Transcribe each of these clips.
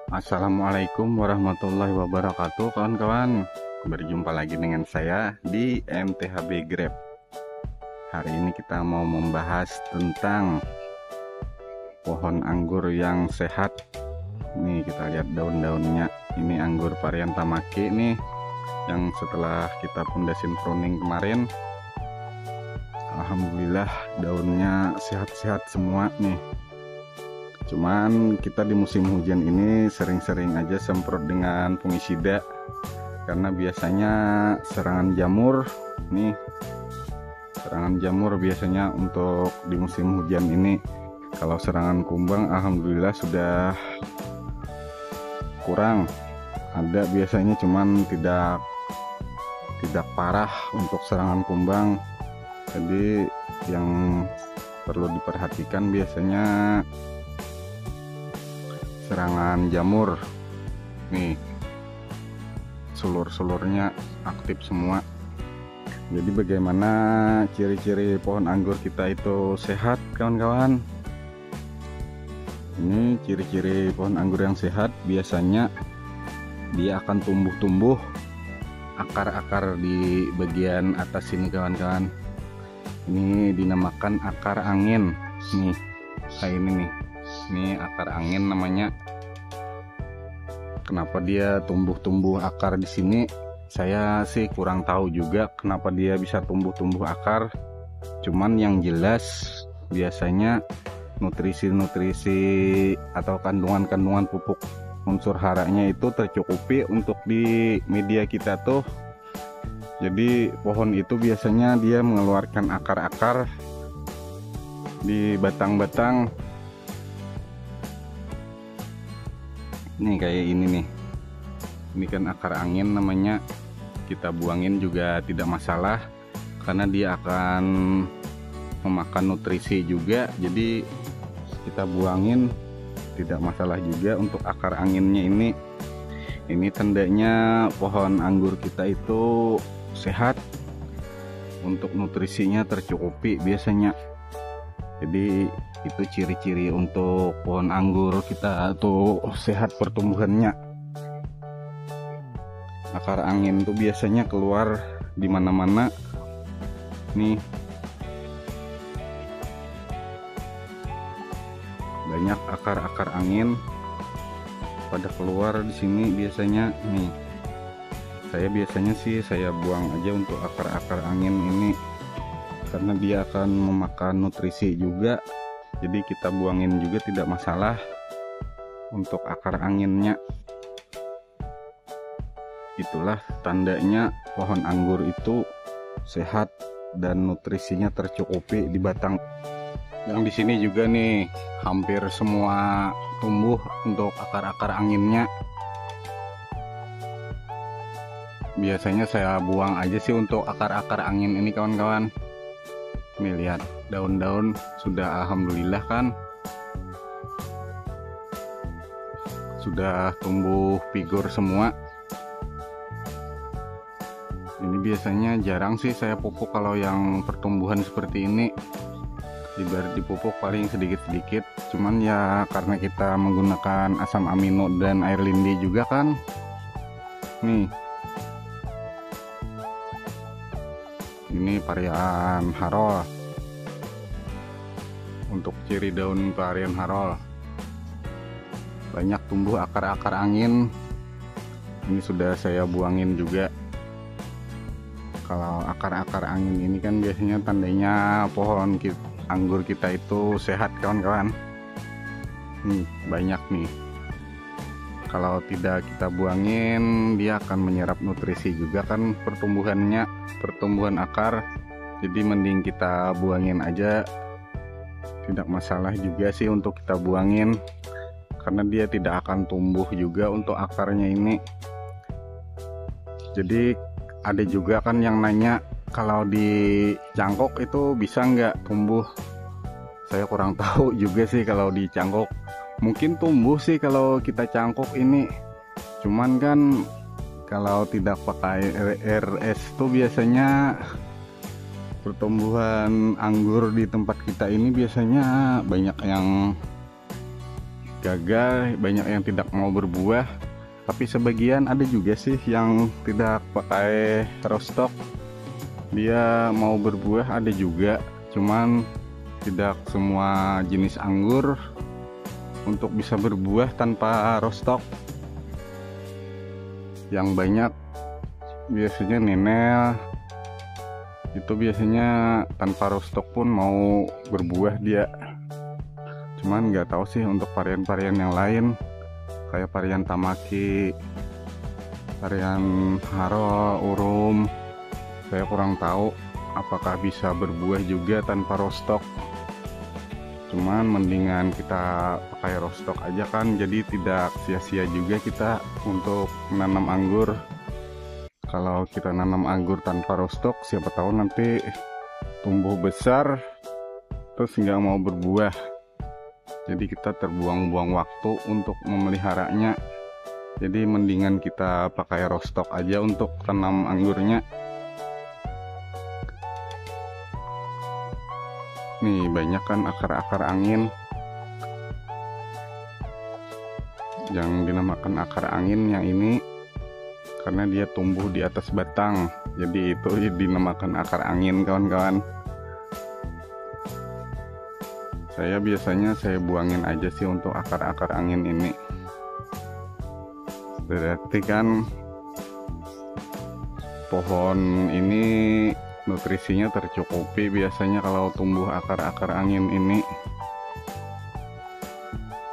Assalamualaikum warahmatullahi wabarakatuh, kawan-kawan. Berjumpa lagi dengan saya di MTHB Grab. Hari ini kita mau membahas tentang pohon anggur yang sehat. Nih, kita lihat daun-daunnya. Ini anggur varian Tamaki nih, yang setelah kita pundasin pruning kemarin, alhamdulillah daunnya sehat-sehat semua nih. Cuman kita di musim hujan ini sering-sering aja semprot dengan fungisida, karena biasanya serangan jamur nih, serangan jamur biasanya untuk di musim hujan ini. Kalau serangan kumbang alhamdulillah sudah kurang, ada biasanya, cuman tidak parah untuk serangan kumbang. Jadi yang perlu diperhatikan biasanya serangan jamur nih, sulur-sulurnya aktif semua. Jadi bagaimana ciri-ciri pohon anggur kita itu sehat, kawan-kawan? Ini ciri-ciri pohon anggur yang sehat, biasanya dia akan tumbuh-tumbuh akar-akar di bagian atas sini, kawan-kawan. Ini dinamakan akar angin nih, kayak ini nih. Ini akar angin namanya. Kenapa dia tumbuh-tumbuh akar di sini? Saya sih kurang tahu juga kenapa dia bisa tumbuh-tumbuh akar. Cuman yang jelas biasanya nutrisi-nutrisi atau kandungan-kandungan pupuk unsur haranya itu tercukupi untuk di media kita tuh. Jadi pohon itu biasanya dia mengeluarkan akar-akar di batang-batang. Nih kayak ini nih, ini kan akar angin namanya. Kita buangin juga tidak masalah, karena dia akan memakan nutrisi juga. Jadi kita buangin tidak masalah juga untuk akar anginnya ini. Ini tandanya pohon anggur kita itu sehat, untuk nutrisinya tercukupi biasanya. Jadi itu ciri-ciri untuk pohon anggur kita tuh sehat pertumbuhannya. Akar angin tuh biasanya keluar di mana-mana nih, banyak akar-akar angin pada keluar di sini biasanya nih. Saya biasanya sih saya buang aja untuk akar-akar angin ini, karena dia akan memakan nutrisi juga. Jadi kita buangin juga tidak masalah untuk akar anginnya. Itulah tandanya pohon anggur itu sehat dan nutrisinya tercukupi di batang. Yang di sini juga nih hampir semua tumbuh untuk akar-akar anginnya. Biasanya saya buang aja sih untuk akar-akar angin ini, kawan-kawan. Nih lihat, daun-daun sudah alhamdulillah kan, sudah tumbuh figur semua. Ini biasanya jarang sih saya pupuk kalau yang pertumbuhan seperti ini. Ibarat dipupuk paling sedikit-sedikit, cuman ya karena kita menggunakan asam amino dan air lindi juga kan. Nih, ini varian Harol. Untuk ciri daun varian Harol, banyak tumbuh akar-akar angin. Ini sudah saya buangin juga. Kalau akar-akar angin ini kan biasanya tandanya pohon anggur kita itu sehat, kawan-kawan. Nih banyak nih. Kalau tidak kita buangin, dia akan menyerap nutrisi juga kan pertumbuhan akar. Jadi mending kita buangin aja, tidak masalah juga sih untuk kita buangin, karena dia tidak akan tumbuh juga untuk akarnya ini. Jadi ada juga kan yang nanya, kalau di cangkok itu bisa nggak tumbuh? Saya kurang tahu juga sih kalau di cangkok. Mungkin tumbuh sih kalau kita cangkok ini, cuman kan kalau tidak pakai RS tuh biasanya pertumbuhan anggur di tempat kita ini biasanya banyak yang gagal, banyak yang tidak mau berbuah. Tapi sebagian ada juga sih yang tidak pakai rostock, dia mau berbuah ada juga. Cuman tidak semua jenis anggur untuk bisa berbuah tanpa rostock. Yang banyak biasanya Nenel itu biasanya tanpa rostock pun mau berbuah dia. Cuman nggak tahu sih untuk varian-varian yang lain kayak varian Tamaki, varian Haro, Urum, saya kurang tahu apakah bisa berbuah juga tanpa rostock. Cuman mendingan kita pakai rostock aja kan, jadi tidak sia-sia juga kita untuk menanam anggur. Kalau kita nanam anggur tanpa rostock, siapa tahu nanti tumbuh besar terus nggak mau berbuah. Jadi kita terbuang-buang waktu untuk memeliharanya. Jadi mendingan kita pakai rostock aja untuk tanam anggurnya. Nih banyak kan akar-akar angin. Yang dinamakan akar angin yang ini karena dia tumbuh di atas batang. Jadi itu dinamakan akar angin, kawan-kawan. Saya biasanya buangin aja sih untuk akar-akar angin ini. Berarti kan pohon ini nutrisinya tercukupi biasanya kalau tumbuh akar-akar angin ini.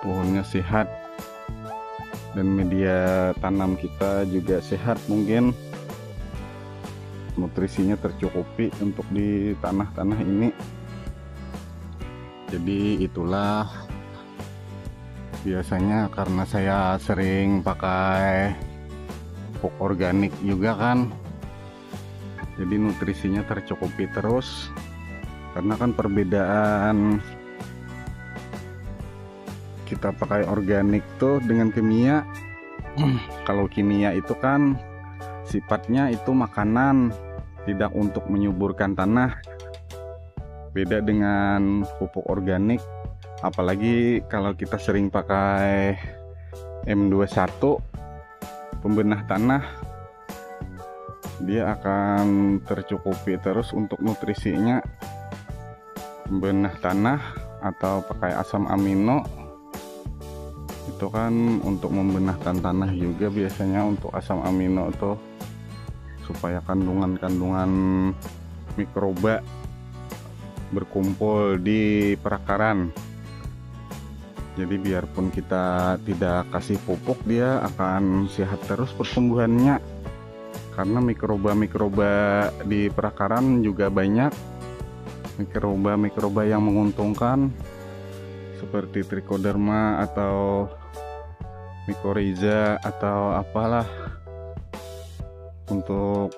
Pohonnya sehat dan media tanam kita juga sehat, mungkin nutrisinya tercukupi untuk di tanah-tanah ini. Jadi itulah biasanya karena saya sering pakai pupuk organik juga kan, jadi nutrisinya tercukupi terus. Karena kan perbedaan kita pakai organik tuh dengan kimia. Kalau kimia itu kan sifatnya itu makanan, tidak untuk menyuburkan tanah. Beda dengan pupuk organik, apalagi kalau kita sering pakai M21 pembenah tanah, dia akan tercukupi terus untuk nutrisinya. Pembenah tanah atau pakai asam amino itu kan untuk membenahkan tanah juga biasanya, untuk asam amino itu supaya kandungan-kandungan mikroba berkumpul di perakaran. Jadi biarpun kita tidak kasih pupuk, dia akan sehat terus pertumbuhannya. Karena mikroba-mikroba di perakaran juga banyak. Mikroba-mikroba yang menguntungkan seperti trichoderma atau mycorrhiza atau apalah. Untuk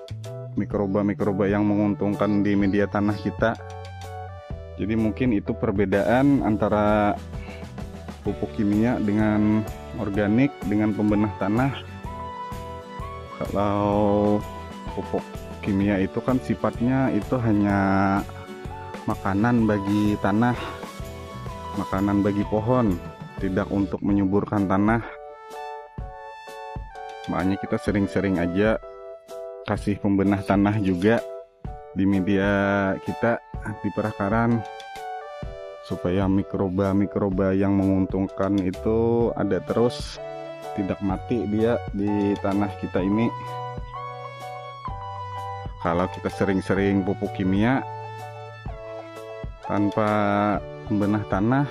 mikroba-mikroba yang menguntungkan di media tanah kita. Jadi mungkin itu perbedaan antara pupuk kimia dengan organik dengan pembenah tanah. Kalau pupuk kimia itu kan sifatnya itu hanya makanan bagi tanah, makanan bagi pohon, tidak untuk menyuburkan tanah. Makanya kita sering-sering aja kasih pembenah tanah juga di media kita di perakaran, supaya mikroba-mikroba yang menguntungkan itu ada terus, tidak mati dia di tanah kita ini. Kalau kita sering-sering pupuk kimia tanpa pembenah tanah,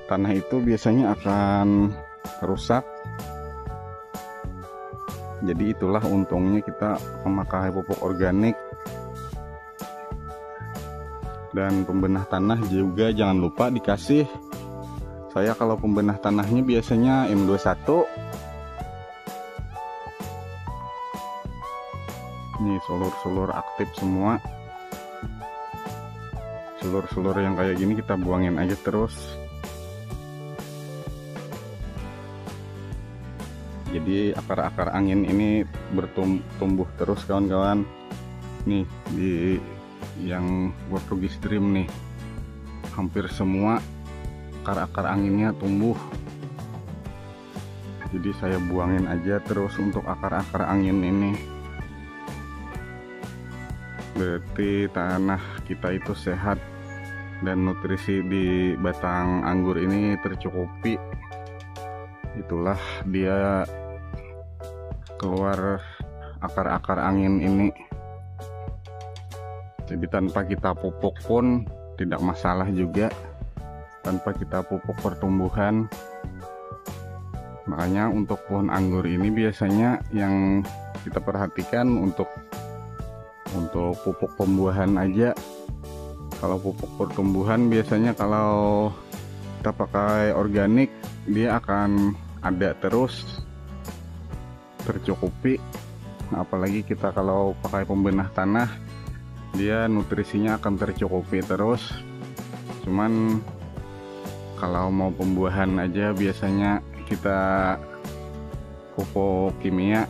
tanah itu biasanya akan rusak. Jadi itulah untungnya kita memakai pupuk organik. Dan pembenah tanah juga jangan lupa dikasih. Saya kalau pembenah tanahnya biasanya M21. Nih sulur-sulur aktif semua. Sulur-sulur yang kayak gini kita buangin aja terus. Jadi akar-akar angin ini bertumbuh terus, kawan-kawan. Nih di yang Portugis Dream nih, hampir semua akar-akar anginnya tumbuh. Jadi saya buangin aja terus untuk akar-akar angin ini. Berarti tanah kita itu sehat dan nutrisi di batang anggur ini tercukupi. Itulah dia keluar akar-akar angin ini. Jadi tanpa kita pupuk pun tidak masalah juga, tanpa kita pupuk pertumbuhan. Makanya untuk pohon anggur ini biasanya yang kita perhatikan untuk pupuk pembuahan aja. Kalau pupuk pertumbuhan biasanya kalau kita pakai organik dia akan ada terus, tercukupi. Apalagi kita kalau pakai pembenah tanah, dia nutrisinya akan tercukupi terus. Cuman kalau mau pembuahan aja biasanya kita pupuk kimia.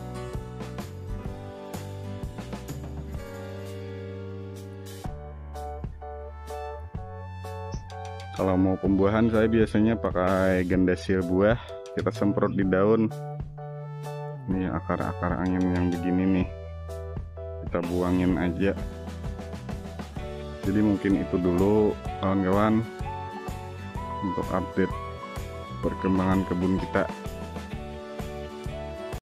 Kalau mau pembuahan saya biasanya pakai gandasil buah, kita semprot di daun. Ini akar-akar angin yang begini nih, kita buangin aja. Jadi mungkin itu dulu kawan-kawan untuk update perkembangan kebun kita.